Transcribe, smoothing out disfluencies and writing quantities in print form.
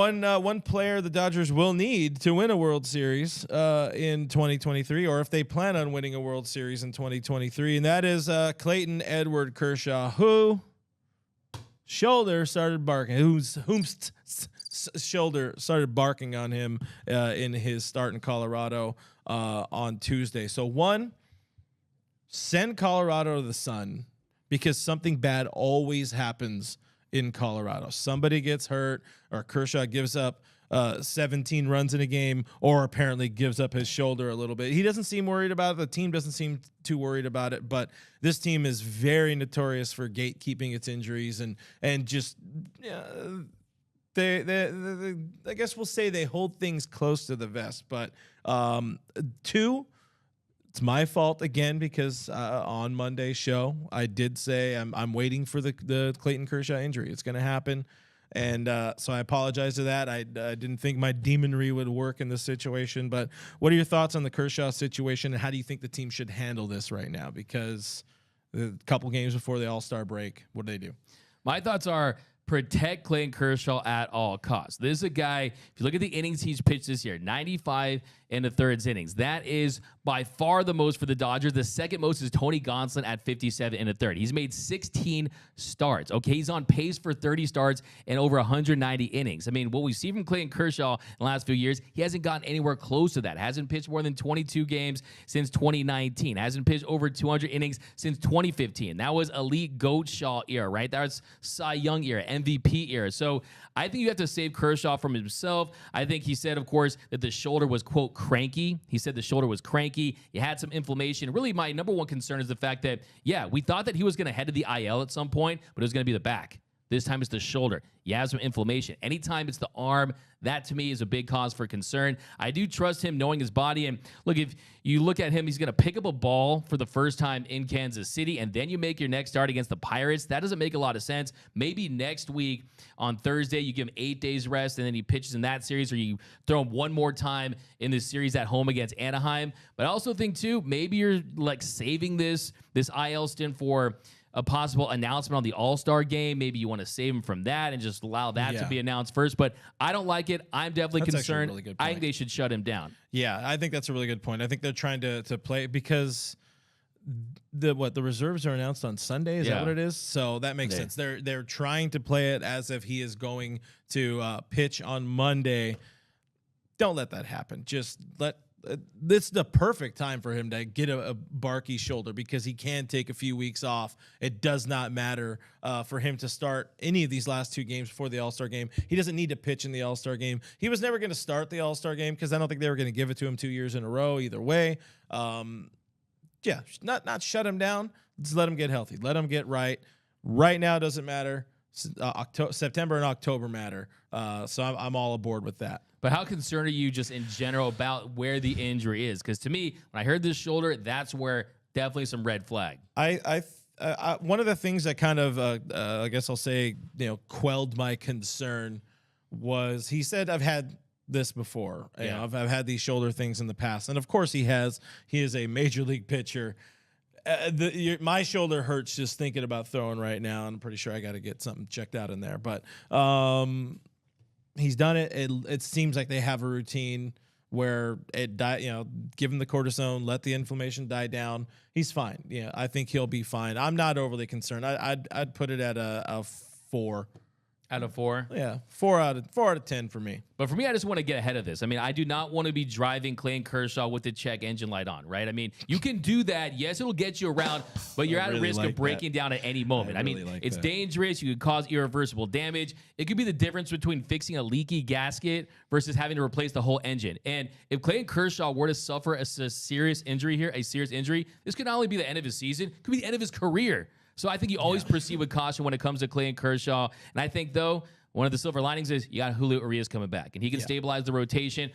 one player the Dodgers will need to win a World Series in 2023, or if they plan on winning a World Series in 2023, and that is Clayton Edward Kershaw, who shoulder started barking, whose shoulder started barking on him in his start in Colorado on Tuesday. So one, send Colorado to the sun, because something bad always happens in Colorado. Somebody gets hurt, or Kershaw gives up 17 runs in a game, or apparently gives up his shoulder a little bit. He doesn't seem worried about it. The team doesn't seem too worried about it, but this team is very notorious for gatekeeping its injuries, and just they I guess we'll say they hold things close to the vest. But two, it's my fault again, because on Monday's show I did say I'm waiting for the Clayton Kershaw injury. It's going to happen, and so I apologize to that. I didn't think my demonry would work in this situation. But what are your thoughts on the Kershaw situation, and how do you think the team should handle this right now? Because a couple games before the All-Star break, what do they do? My thoughts are, protect Clayton Kershaw at all costs. This is a guy, if you look at the innings he's pitched this year, 95 in the third innings. That is by far the most for the Dodgers. The second most is Tony Gonsolin at 57 in the third. He's made 16 starts. Okay, he's on pace for 30 starts and over 190 innings. I mean, what we see from Clayton Kershaw in the last few years, he hasn't gotten anywhere close to that. Hasn't pitched more than 22 games since 2019. Hasn't pitched over 200 innings since 2015. That was elite Goat Shaw era, right? That was Cy Young era, MVP era. So I think you have to save Kershaw from himself. I think he said, of course, that the shoulder was, quote, cranky. He said the shoulder was cranky. He had some inflammation. Really, my number one concern is the fact that, yeah, we thought that he was going to head to the IL at some point, but it was going to be the back. This time it's the shoulder. You have some inflammation. Anytime it's the arm, that to me is a big cause for concern. I do trust him knowing his body. And look, if you look at him, he's going to pick up a ball for the first time in Kansas City, and then you make your next start against the Pirates. That doesn't make a lot of sense. Maybe next week on Thursday, you give him 8 days rest, and then he pitches in that series, or you throw him one more time in this series at home against Anaheim. But I also think, too, maybe you're like saving this IL stint for a possible announcement on the All-Star game. Maybe you want to save him from that and just allow that to be announced first. But I don't like it. I'm definitely concerned. Really good point. I think they should shut him down. Yeah, I think that's a really good point. I think they're trying to play, because the reserves are announced on Sunday. Is that what it is? So that makes sense. They're trying to play it as if he is going to pitch on Monday. Don't let that happen. Just let. This is the perfect time for him to get a barky shoulder, because he can take a few weeks off. It does not matter for him to start any of these last 2 games before the All-Star game. He doesn't need to pitch in the All-Star game. He was never going to start the All-Star game, because I don't think they were going to give it to him 2 years in a row either way. Not shut him down. Just let him get healthy. Let him get right. Right now doesn't matter. September and October matter. So I'm all aboard with that. But how concerned are you just in general about where the injury is? Because to me, when I heard this shoulder, that's where definitely some red flag. One of the things that kind of, I guess I'll say, quelled my concern was, he said, I've had this before. You know, I've had these shoulder things in the past. And of course he has. He is a major league pitcher. My shoulder hurts just thinking about throwing right now. I'm pretty sure I got to get something checked out in there. But he's done it. It seems like they have a routine where give him the cortisone, let the inflammation die down. He's fine. Yeah, I think he'll be fine. I'm not overly concerned. I'd put it at a 4. Out of 4? Yeah, 4 out of 10 for me. But for me, I just want to get ahead of this. I mean, I do not want to be driving Clayton Kershaw with the check engine light on, right? I mean, you can do that. Yes, it'll get you around, but you're at risk of breaking down at any moment. I mean, it's dangerous. You could cause irreversible damage. It could be the difference between fixing a leaky gasket versus having to replace the whole engine. And if Clayton Kershaw were to suffer a serious injury here, this could not only be the end of his season, it could be the end of his career. So I think you always proceed with caution when it comes to Clayton Kershaw. And I think, though, one of the silver linings is you got Julio Urias coming back, and he can stabilize the rotation.